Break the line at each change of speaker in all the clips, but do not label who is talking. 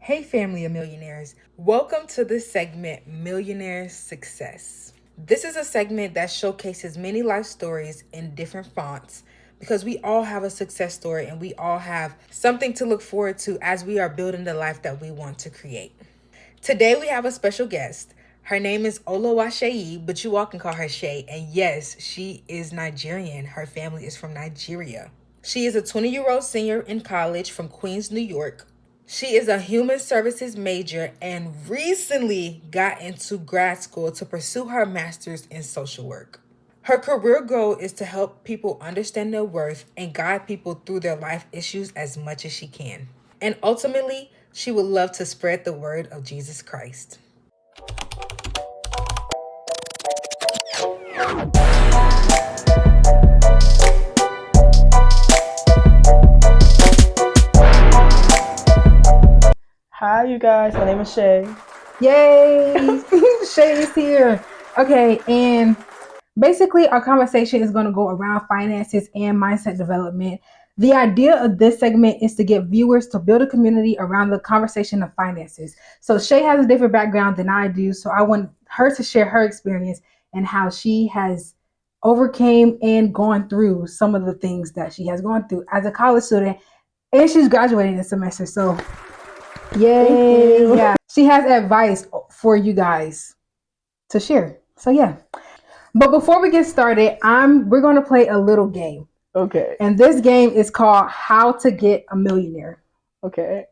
Hey, family of millionaires. Welcome to this segment, Millionaire Success. This is a segment that showcases many life stories in different fonts because we all have a success story and we all have something to look forward to as we are building the life that we want to create. Today, we have a special guest. Her name is Olawasheyi, but you all can call her Shay. And yes, she is Nigerian. Her family is from Nigeria. She is a 20-year-old senior in college from Queens, New York. She is a human services major and recently got into grad school to pursue her master's in social work. Her career goal is to help people understand their worth and guide people through their life issues as much as she can. And ultimately, she would love to spread the word of Jesus Christ.
Hi, you guys. My name is Shay.
Yay! Shay is here. Okay, and basically, our conversation is going to go around finances and mindset development. The idea of this segment is to get viewers to build a community around the conversation of finances. So Shay has a different background than I do, so I want her to share her experience and how she has overcame and gone through some of the things that she has gone through as a college student, and she's graduating this semester. So,
Thank
yay!
you.
Yeah, she has advice for you guys to share. So yeah. But before we get started, we're going to play a little game.
Okay.
And this game is called How to Get a Millionaire.
Okay.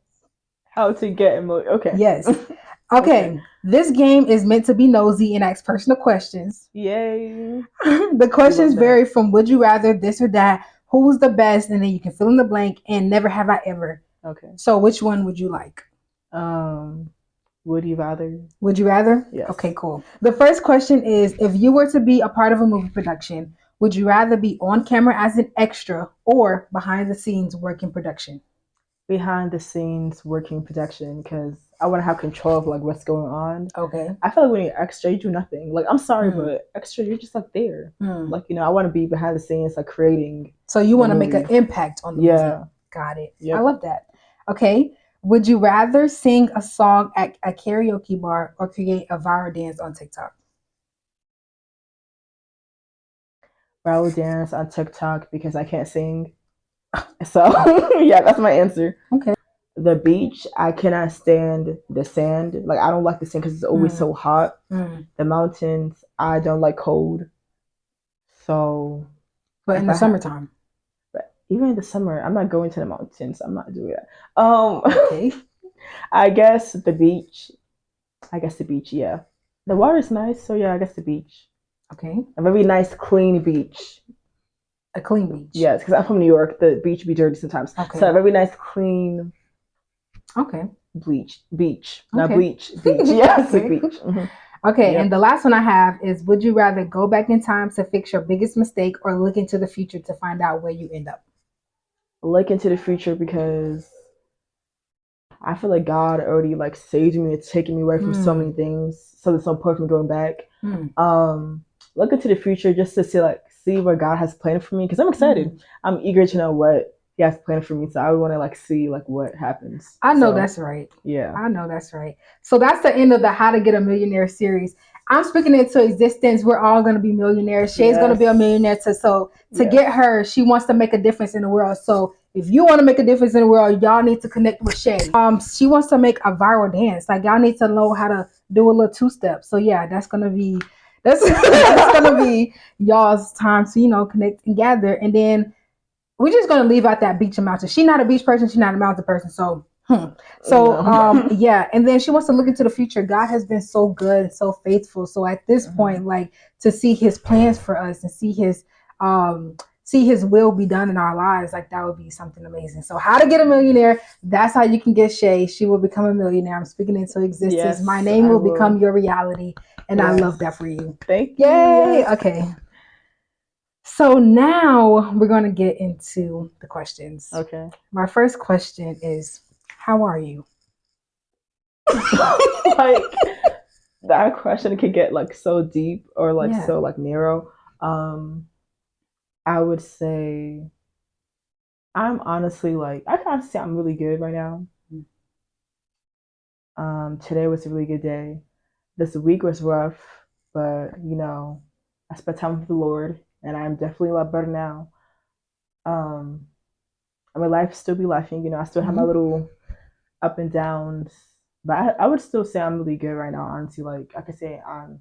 How to get Okay.
Yes.
Okay.
Okay. This game is meant to be nosy and ask personal questions.
Yay.
The
We love
questions
that.
vary from would you rather, this or that, who's the best, and then you can fill in the blank, and never have I ever.
Okay.
So which one would you like?
Would you rather?
Would you rather?
Yes.
Okay, cool. The first question is if you were to be a part of a movie production, would you rather be on camera as an extra or behind the scenes working production?
Behind the scenes working production because I want to have control of like what's going on.
Okay.
I feel like when you're extra, you do nothing. Like I'm sorry,
Mm.
but extra, you're just like there.
Mm.
Like I want to be behind the scenes, like creating.
So you want to make an
movies.
impact on the movie. Got it.
Yep.
I love that. Okay. Would you rather sing a song at a karaoke bar or create a viral dance on TikTok?
Viral dance on TikTok because I can't sing. So yeah, that's my answer.
Okay.
The beach, I cannot stand the sand. Like I don't like the sand because it's always so hot. The mountains, I don't like cold. So,
but in the summertime,
but even in the summer, I'm not going to the mountains. I'm not doing that.
okay.
I guess the beach. I guess the beach. Yeah, the water is nice. So yeah, I guess the beach.
Okay.
A very nice, clean beach.
A clean beach.
Yes, because I'm from New York. The beach be dirty sometimes.
Okay.
So a very nice, clean.
Okay.
Beach.
Okay.
Not bleach. Beach. Yes,
okay.
a beach. Mm-hmm.
Okay, yep. And the last one I have is would you rather go back in time to fix your biggest mistake or look into the future to find out where you end up?
Look into the future because I feel like God already like saved me and taken me away from so many things. So there's no point from going back. Look into the future just to see what God has planned for me because I'm excited. I'm eager to know what He has planned for me. So I would want to see what happens.
I know that's right.
Yeah.
I know that's right. So that's the end of the How to Get a Millionaire series. I'm speaking into existence. We're all going to be millionaires. Shay's going to be a millionaire. To get her, she wants to make a difference in the world. So if you want to make a difference in the world, y'all need to connect with Shay. She wants to make a viral dance. Like y'all need to know how to do a little two-step. So yeah, that's gonna be y'all's time to connect and gather. And then we're just gonna leave out that beach and mountain. She's not a beach person. She's not a mountain person. So yeah. And then she wants to look into the future. God has been so good and so faithful. So at this point, like to see His plans for us and see His will be done in our lives, like that would be something amazing. So How to Get a Millionaire, that's how you can get Shay. She will become a millionaire. I'm speaking into existence. Yes, my name will become your reality. And I love that for you.
Thank you.
Yay. Yes. Okay. So now we're going to get into the questions.
Okay.
My first question is, how are you?
Like that question can get like so deep or like so like narrow. I would say I'm honestly like I can't say I'm really good right now. Today was a really good day. This week was rough, but I spent time with the Lord, and I'm definitely a lot better now. Um, I mean, life still be lifing. I still have my little up and downs, but I would still say I'm really good right now. Honestly, like I could say I'm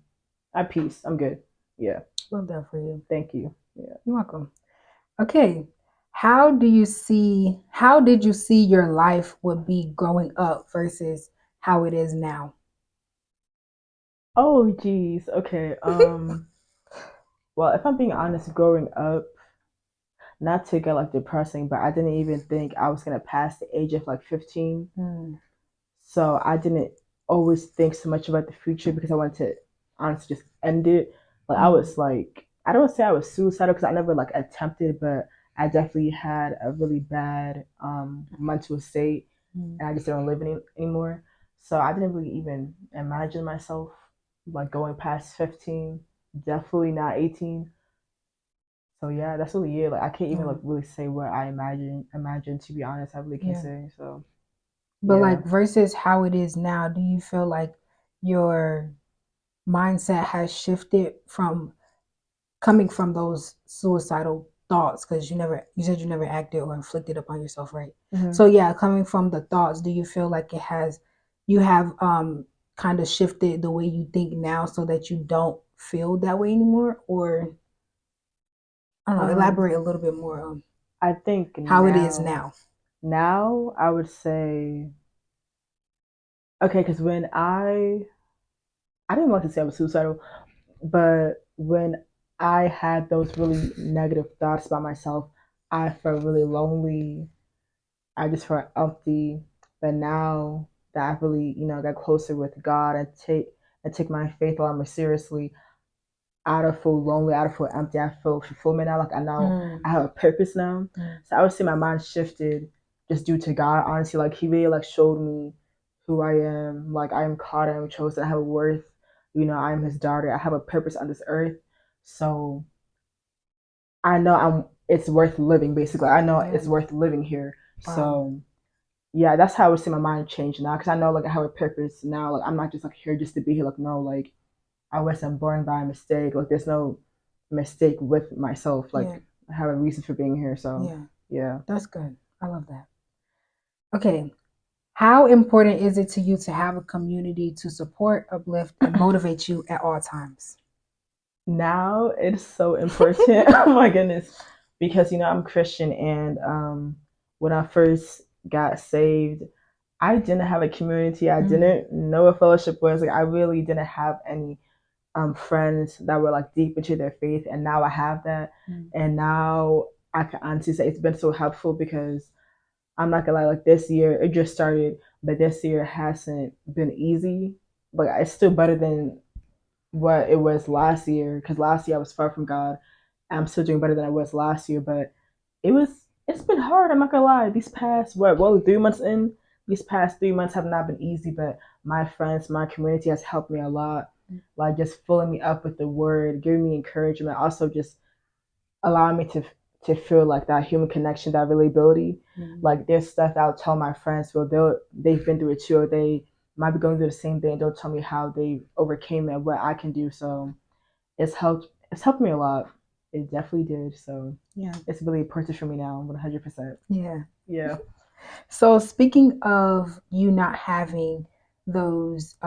at peace. I'm good. Yeah.
Love that for you.
Thank you. Yeah.
You're welcome. Okay. How did you see your life would be growing up versus how it is now?
Oh, geez. Okay. Well, if I'm being honest, growing up, not to get like depressing, but I didn't even think I was gonna pass the age of like 15. So I didn't always think so much about the future because I wanted to honestly just end it. Like I was like, I don't say I was suicidal because I never like attempted, but I definitely had a really bad mental state, and I just didn't live anymore. So I didn't really even imagine myself like going past 15. Definitely not 18. So yeah, that's really it. Like I can't even like really say what I imagine to be honest. I really can't say. So
But
yeah.
like versus how it is now, do you feel like your mindset has shifted from coming from those suicidal thoughts? Because you said you never acted or inflicted upon yourself, right? So yeah, coming from the thoughts, do you feel like you have kind of shifted the way you think now so that you don't feel that way anymore? Or I don't know, elaborate a little bit more on
I think
how it is now.
now I would say okay, because when I didn't want to say I was suicidal, but when I had those really negative thoughts about myself, I felt really lonely. I just felt empty. But now that I've really, got closer with God and take my faith a lot more seriously, I don't feel lonely, I don't feel empty, I feel fulfillment now. Like I know I have a purpose now. So I would say my mind shifted just due to God. Honestly, like He really like showed me who I am. Like I am called, I am chosen, I have a worth. I am His daughter. I have a purpose on this earth. So I know it's worth living. Basically, I know it's worth living here.
Wow.
So yeah, that's how I would say my mind changed now because I know like I have a purpose now. Like I'm not just like here just to be here. Like no, like I wasn't born by mistake. Like there's no mistake with myself. Like I have a reason for being here. So yeah.
That's good. I love that. Okay. How important is it to you to have a community to support, uplift, and motivate you at all times?
Now it's so important. Oh my goodness. Because I'm Christian and when I first got saved, I didn't have a community. I didn't know what fellowship was. Like I really didn't have any friends that were like deep into their faith, and now I have that. And now I can honestly say it's been so helpful because I'm not gonna lie, like this year it just started, but this year hasn't been easy. But it's still better than what it was last year because last year I was far from God. I'm still doing better than I was last year, but it's been hard. I'm not gonna lie. These past what well 3 months in, these past 3 months have not been easy, but my friends, my community has helped me a lot. Like just filling me up with the word, giving me encouragement, also just allowing me to feel like that human connection, that relatability. Like there's stuff I'll tell my friends, well they've been through it too, or they might be going through the same thing. They'll tell me how they overcame it, what I can do. So it's helped me a lot. It definitely did. So it's really important for me now, 100%.
Yeah.
Yeah.
So speaking of you not having those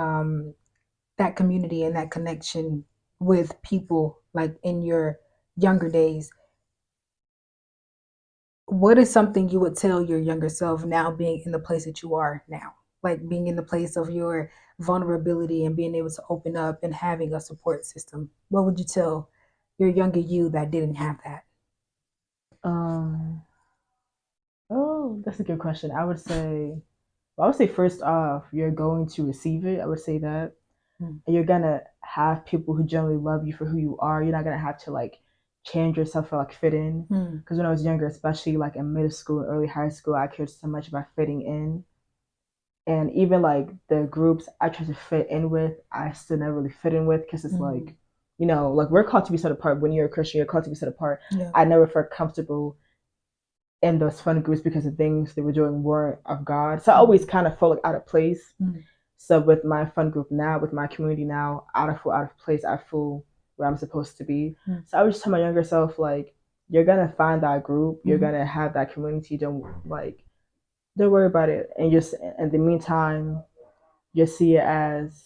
that community and that connection with people like in your younger days, what is something you would tell your younger self now being in the place that you are now? Like being in the place of your vulnerability and being able to open up and having a support system. What would you tell your younger you that didn't have that?
Um. Oh, that's a good question. I would say first off, you're going to receive it. I would say that. And you're gonna have people who generally love you for who you are. You're not gonna have to like change yourself for like fit in. Because when I was younger, especially like in middle school and early high school, I cared so much about fitting in. And even like the groups I tried to fit in with, I still never really fit in with because it's like, like we're called to be set apart. When you're a Christian, you're called to be set apart. I never felt comfortable in those fun groups because the things they were doing weren't of God. So I always kind of felt like out of place. So with my fun group now, with my community now, I don't feel out of place. I feel where I'm supposed to be. So I would just tell my younger self, like, you're gonna find that group, you're gonna have that community. Don't worry about it. And just in the meantime, just see it as,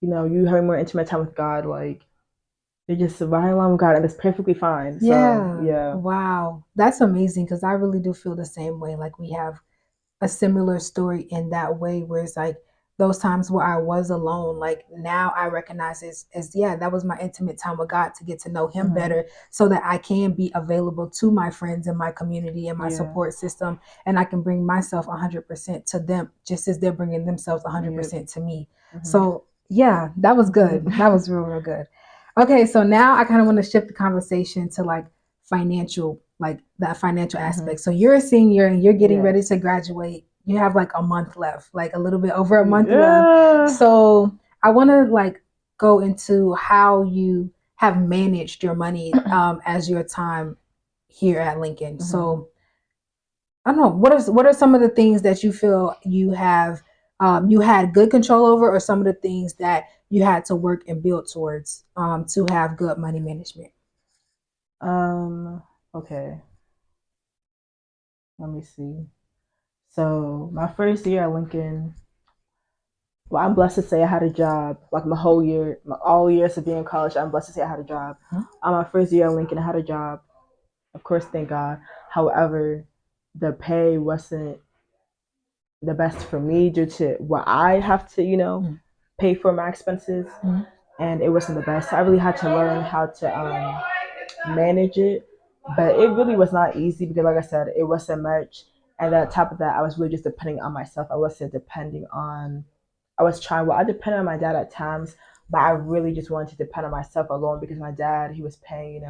you having more intimate time with God, like you're just riding along with God, and it's perfectly fine.
Yeah.
So yeah.
Wow. That's amazing because I really do feel the same way. Like we have a similar story in that way where it's like those times where I was alone, like now I recognize as yeah, that was my intimate time with God to get to know him better so that I can be available to my friends and my community and my support system, and I can bring myself 100% to them just as they're bringing themselves 100% to me. So yeah, that was good. That was real, real good. Okay, so now I kind of want to shift the conversation to like financial, like that financial aspect. So you're a senior and you're getting ready to graduate. You have like a month left, like a little bit over a month left. So I want to like go into how you have managed your money as your time here at Lincoln. So I don't know, what are some of the things that you feel you have you had good control over, or some of the things that you had to work and build towards to have good money management?
Okay, let me see. So my first year at Lincoln, well, I'm blessed to say I had a job. Like my whole year, all years of being in college, I'm blessed to say I had a job. My first year at Lincoln, I had a job. Of course, thank God. However, the pay wasn't the best for me due to what I have to, pay for my expenses, and it wasn't the best. So I really had to learn how to manage it, but it really was not easy because, like I said, it wasn't much. And then on top of that, I was really just depending on myself. I wasn't depending on. I was trying. Well, I depended on my dad at times, but I really just wanted to depend on myself alone because my dad, he was paying,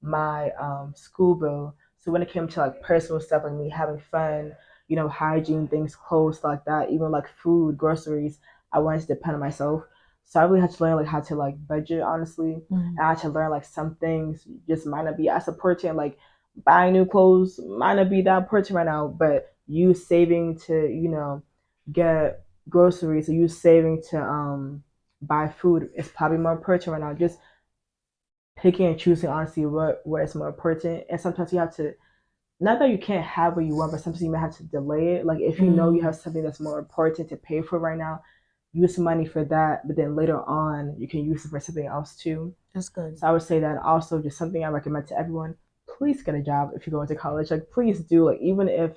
my school bill. So when it came to like personal stuff like me having fun, hygiene things, clothes like that, even like food, groceries, I wanted to depend on myself. So I really had to learn like how to like budget honestly. And I had to learn like some things just might not be as important, like buying new clothes might not be that important right now, but you saving to, get groceries, or you saving to buy food is probably more important right now. Just picking and choosing honestly what is more important. And sometimes you have to, not that you can't have what you want, but sometimes you might have to delay it. Like if you know you have something that's more important to pay for right now, use some money for that, but then later on you can use it for something else too.
That's good.
So I would say that also just something I recommend to everyone. Please get a job if you're going to college. Like please do. Like even if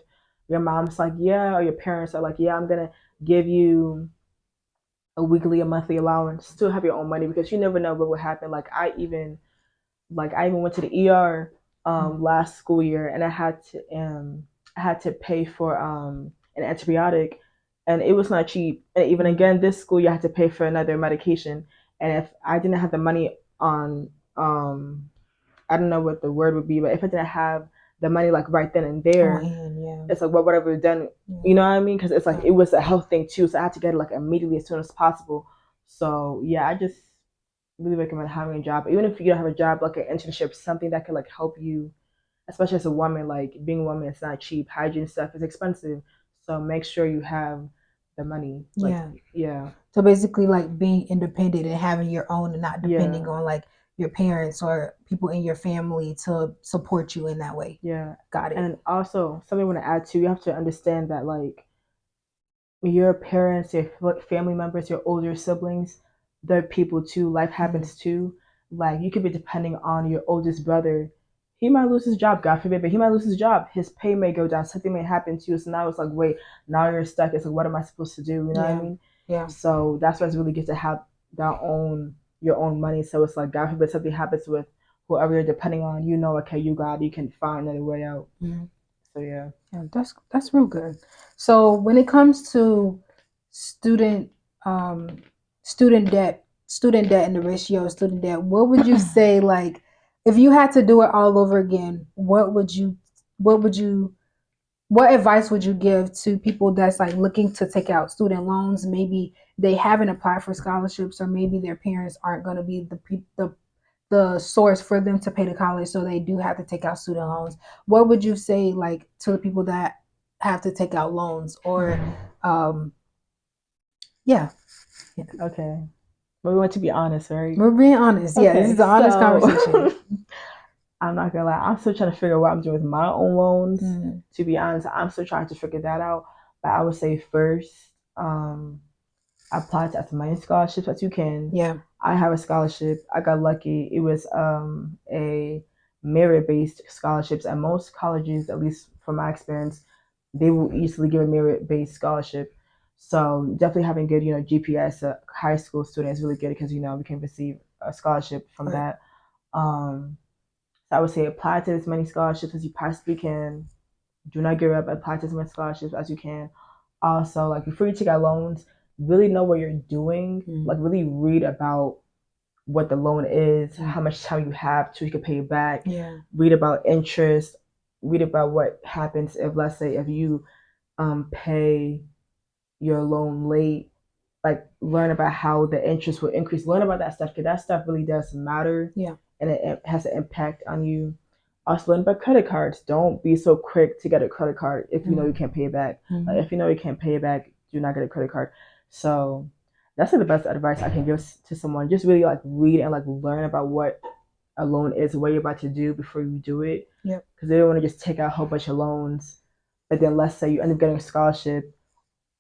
your mom's like, yeah, or your parents are like, yeah, I'm gonna give you a weekly, a monthly allowance, still have your own money because you never know what will happen. I even went to the ER last school year, and I had to pay for an antibiotic, and it was not cheap. And even again this school year, I had to pay for another medication. And if I didn't have the money on I don't know what the word would be, but if I didn't have the money like right then and there, it's like what would I have done? You know what I mean? Because it's like it was a health thing too, so I had to get it like immediately as soon as possible. So yeah, I just really recommend having a job, even if you don't have a job, like an internship, something that could like help you, especially as a woman. Like being a woman, it's not cheap. Hygiene stuff is expensive, so make sure you have the money. Like yeah.
So basically, like being independent and having your own and not depending on like your parents or people in your family to support you in that way.
Yeah.
Got it.
And also, something I want to add too, you have to understand that like your parents, your family members, your older siblings, they're people too. Life happens too. Like you could be depending on your oldest brother. He might lose his job, God forbid, but he might lose his job. His pay may go down. Something may happen to you. So now it's like, wait, now you're stuck. It's like, what am I supposed to do? You know what I mean?
Yeah.
So that's why it's really good to have your own money. So it's like, God forbid something happens with whoever you're depending on. Okay, you can find another way out. So yeah.
Yeah, that's real good. So when it comes to student um student debt and the ratio of student debt, what would you say, like if you had to do it all over again, what advice would you give to people that's like looking to take out student loans? Maybe they haven't applied for scholarships, or maybe their parents aren't going to be the source for them to pay the college, so they do have to take out student loans. What would you say like to the people that have to take out loans, or yeah.
Okay. But we want to be honest, right?
We're being honest. Yeah, this is an honest conversation.
I'm not gonna lie. I'm still trying to figure out what I'm doing with my own loans. To be honest, I'm still trying to figure that out. But I would say first, apply to as many scholarships as you can.
Yeah.
I have a scholarship. I got lucky. It was a merit-based scholarships, and most colleges, at least from my experience, they will easily give a merit-based scholarship. So definitely having good, GPA as a high school student is really good because we can receive a scholarship from that. So I would say apply to as many scholarships as you possibly can. Do not give up. Apply to as many scholarships as you can. Also, like before you take out loans, really know what you're doing. Like really read about what the loan is, how much time you have till you can pay it back.
Yeah.
Read about interest. Read about what happens if, let's say, if you pay your loan late. Like learn about how the interest will increase. Learn about that stuff because that stuff really does matter.
Yeah.
And it has an impact on you. Also learn about credit cards. Don't be so quick to get a credit card if you know you can't pay it back. Like if you know you can't pay it back, do not get a credit card. So that's like the best advice I can give to someone. Just really like read and like learn about what a loan is, what you're about to do before you do it.
Yep.
Because they don't want to just take out a whole bunch of loans, but then let's say you end up getting a scholarship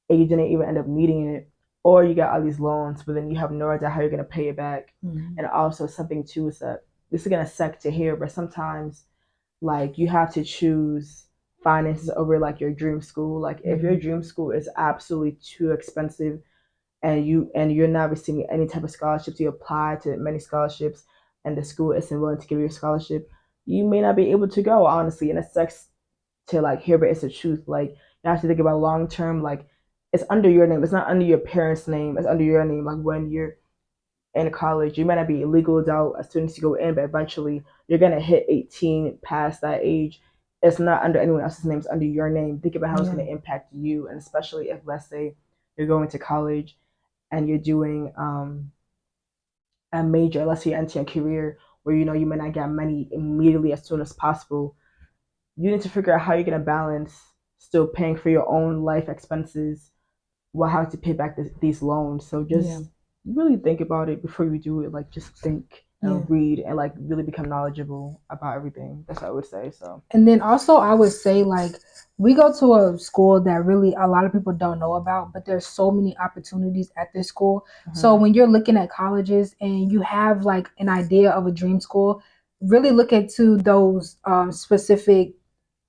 and you didn't even end up needing it, or you got all these loans, but then you have no idea how you're gonna pay it back. And also something too is that this is gonna suck to hear, but sometimes like you have to choose finances over like your dream school. Like if your dream school is absolutely too expensive and you're not receiving any type of scholarships, you apply to many scholarships and the school isn't willing to give you a scholarship, you may not be able to go, honestly. And it sucks to like hear, but it's the truth. Like you have to think about long term, like it's under your name. It's not under your parents' name. It's under your name. Like when you're in college, you might not be a legal adult as soon as you go in, but eventually you're gonna hit 18 past that age. It's not under anyone else's name. It's under your name. Think about how it's gonna impact you, and especially if, let's say, you're going to college and you're doing a major. Let's say you're entering a career where you might not get money immediately as soon as possible. You need to figure out how you're gonna balance still paying for your own life expenses while having to pay back these loans. So just really think about it before you do it. Like just think and read and like really become knowledgeable about everything. That's what I would say. So
and then also I would say like we go to a school that really a lot of people don't know about, but there's so many opportunities at this school. So when you're looking at colleges and you have like an idea of a dream school, really look into those specific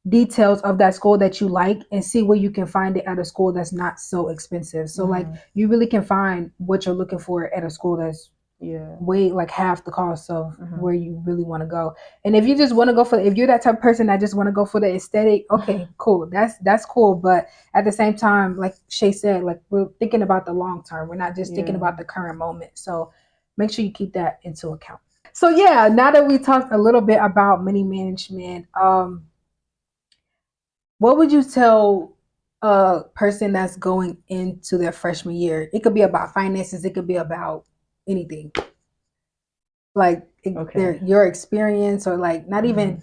details of that school that you like and see where you can find it at a school that's not so expensive. So like you really can find what you're looking for at a school that's way like half the cost of where you really want to go. And if you just want to go for, if you're that type of person that just want to go for the aesthetic, okay, cool, that's cool. But at the same time, like Shay said, like we're thinking about the long term. We're not just thinking about the current moment. So make sure you keep that into account. So yeah, now that we talked a little bit about money management, what would you tell a person that's going into their freshman year? It could be about finances, it could be about anything. Like your experience or like not even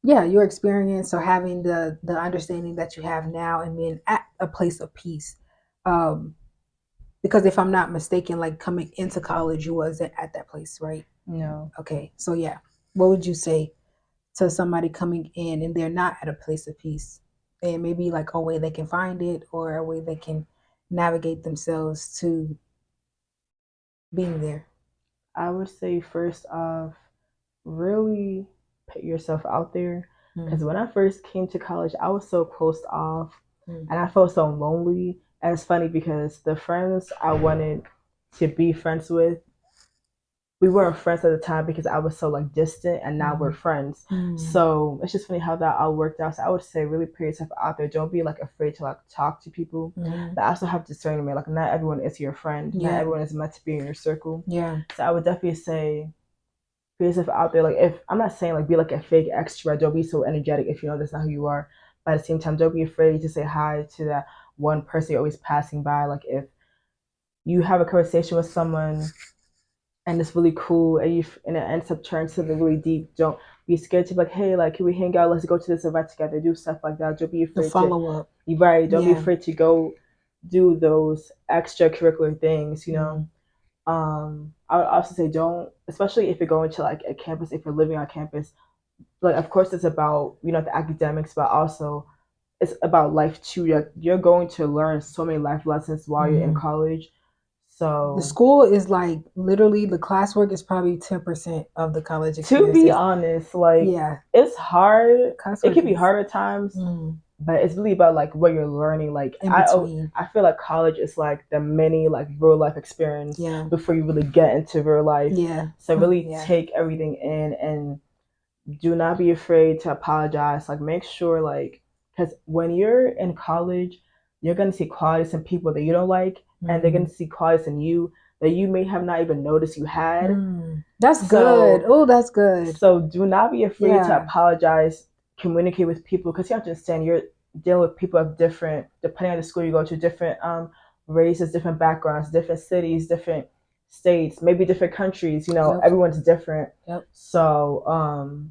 your experience or having the understanding that you have now and being at a place of peace. Because if I'm not mistaken, like coming into college, you wasn't at that place, right?
No.
Okay. So yeah, what would you say to somebody coming in and they're not at a place of peace? And maybe like a way they can find it or a way they can navigate themselves to being there.
I would say first off, really put yourself out there. Because when I first came to college, I was so closed off and I felt so lonely. And it's funny because the friends I wanted to be friends with, we weren't friends at the time because I was so like distant, and now we're friends. So it's just funny how that all worked out. So I would say really put yourself out there. Don't be like afraid to like talk to people. But also have discernment. Like not everyone is your friend. Not everyone is meant to be in your circle.
Yeah.
So I would definitely say put yourself out there. Like if I'm not saying like be like a fake extrovert. Don't be so energetic if you know that's not who you are. But at the same time, don't be afraid to say hi to that one person you're always passing by. Like if you have a conversation with someone and it's really cool and it ends up turning something really deep, don't be scared to be like, hey, like can we hang out, let's go to this event together, do stuff like that. Don't be afraid
to follow up.
Right, don't be afraid to go do those extracurricular things, you know. I would also say don't, especially if you're going to like a campus, if you're living on campus, like of course it's about, you know, the academics, but also it's about life too. You're going to learn so many life lessons while you're in college.
The
So
school is like literally the classwork is probably 10% of the college
to be
experiences.
honest, like
Yeah,
it's hard. It
classwork
can be
is
hard at times, but it's really about like what you're learning. Like
in between.
I feel like college is like the mini like real life experience
Yeah,
before you really get into real life.
yeah.
So really
Yeah.
take everything in and do not be afraid to apologize. Like make sure like, because when you're in college, you're gonna see qualities in people that you don't like, and they're gonna see qualities in you that you may have not even noticed you had.
That's good. Oh, that's good.
So do not be afraid to
Yeah.
apologize, communicate with people, because you have to understand you're dealing with people of different, depending on the school you go to, different races, different backgrounds, different cities, different states, maybe different countries. You know,
Yep.
everyone's different.
Yep.
So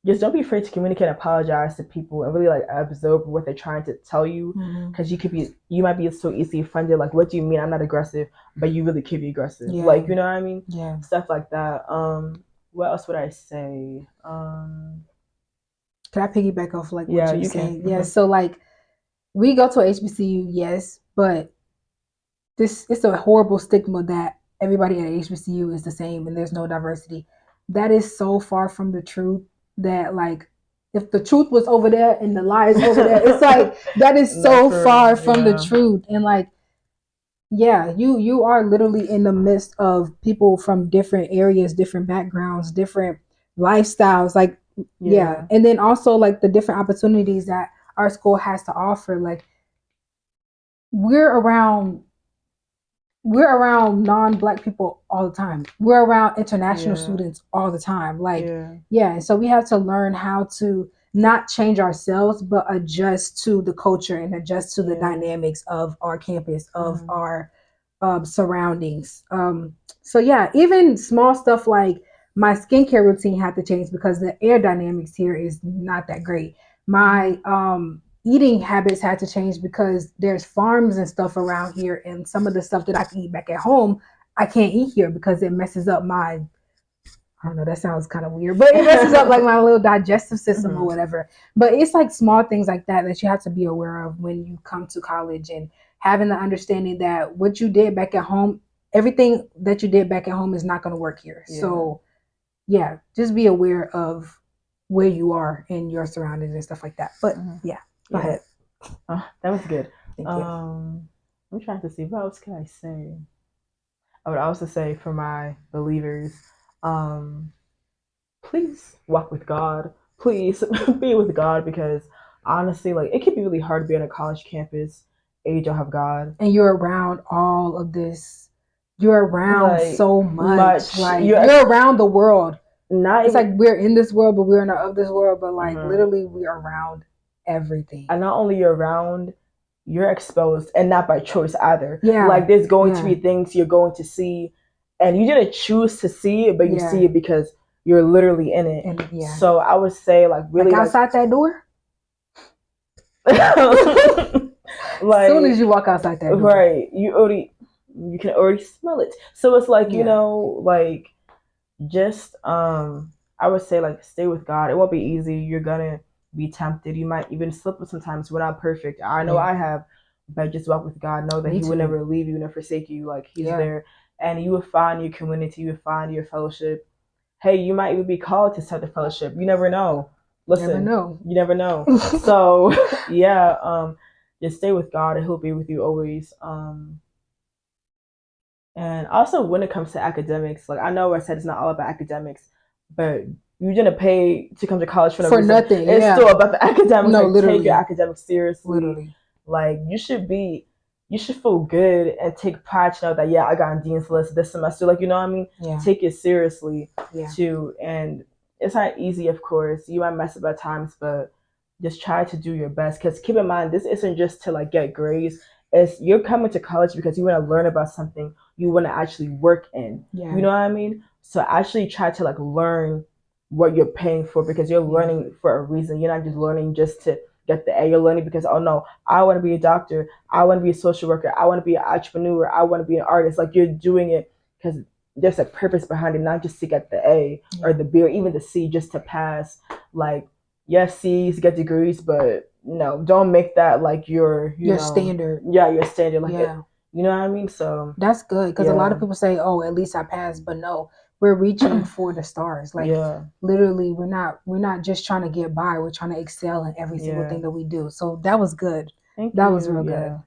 just don't be afraid to communicate and apologize to people and really like absorb what they're trying to tell you, because you might be so easily offended. Like, what do you mean I'm not aggressive? But you really could be aggressive.
Yeah.
Like, you know what I mean?
Yeah.
Stuff like that. What else would I say?
Can I piggyback off like
Yeah,
what you
you
were saying?
can.
Yeah. So like we go to HBCU, yes, but it's a horrible stigma that everybody at HBCU is the same and there's no diversity. That is so far from the truth that like if the truth was over there and the lie is over there, it's like that is so far from the truth. And like yeah, you are literally in the midst of people from different areas, different backgrounds, different lifestyles, like yeah. And then also like the different opportunities that our school has to offer. Like we're around non-black people all the time. We're around international students all the time. Like yeah, and so we have to learn how to not change ourselves but adjust to the culture and adjust to the dynamics of our campus, of our surroundings. So yeah, even small stuff like my skincare routine had to change because the air dynamics here is not that great. My eating habits had to change because there's farms and stuff around here, and some of the stuff that I can eat back at home, I can't eat here because it messes up my, I don't know, that sounds kind of weird, but it messes up like my little digestive system or whatever. But it's like small things like that that you have to be aware of when you come to college, and having the understanding that what you did back at home, everything that you did back at home is not going to work here. So yeah, just be aware of where you are in your surroundings and stuff like that. But yeah, go ahead.
That was good.
Thank you.
I'm trying to see, what else can I say? I would also say for my believers, please walk with God. Please be with God, because honestly, like it can be really hard to be on a college campus and you don't have God.
And you're around all of this. You're around like, so much. Like you're around the world. It's like we're in this world, but we're not of this world. But like literally, we're around everything.
And not only you're around, you're exposed, and not by choice either. Yeah. Like there's going to be things you're going to see, and you didn't choose to see it, but you see it because you're literally in it. And, so I would say like really
like outside that door.
Like
as soon as you walk outside that door,
right, you can already smell it. So it's like you know, like just I would say like stay with God. It won't be easy. You're gonna be tempted. You might even slip up sometimes. We're not perfect. I know I have, but just walk with God. Know that He will never leave you, never forsake you. Like He's there, and you will find your community. You will find your fellowship. Hey, you might even be called to start the fellowship. You never know. Listen, you never know. So yeah, just stay with God, and He'll be with you always. And also when it comes to academics, like I know I said it's not all about academics, but you didn't pay to come to college for no reason.
Nothing.
It's still about the academics.
No,
like,
literally.
Take your academics seriously.
Literally.
Like you should feel good and take pride to know that I got on Dean's List this semester. Like you know what I mean?
Yeah.
Take it seriously too. And it's not easy, of course. You might mess up at times, but just try to do your best. Because keep in mind, this isn't just to like get grades. It's you're coming to college because you want to learn about something you want to actually work in. You know what I mean? So actually try to like learn what you're paying for, because you're learning for a reason. You're not just learning just to get the A. You're learning because, oh no, I want to be a doctor. I want to be a social worker. I want to be an entrepreneur. I want to be an artist. Like, you're doing it because there's a purpose behind it, not just to get the A or the B or even the C just to pass. Like, yes, C's get degrees, but no, don't make that like your
standard.
Yeah, your standard. Like, you know what I mean? So
that's good, because a lot of people say, oh, at least I passed, but no, we're reaching for the stars. Like, literally, we're not just trying to get by. We're trying to excel in every single thing that we do. So that was good. That was real good.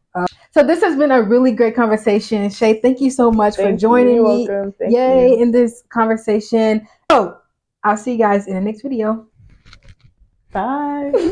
So this has been a really great conversation. Shay, thank you so much for joining me.
Welcome. Thank you.
In this conversation. So I'll see you guys in the next video.
Bye.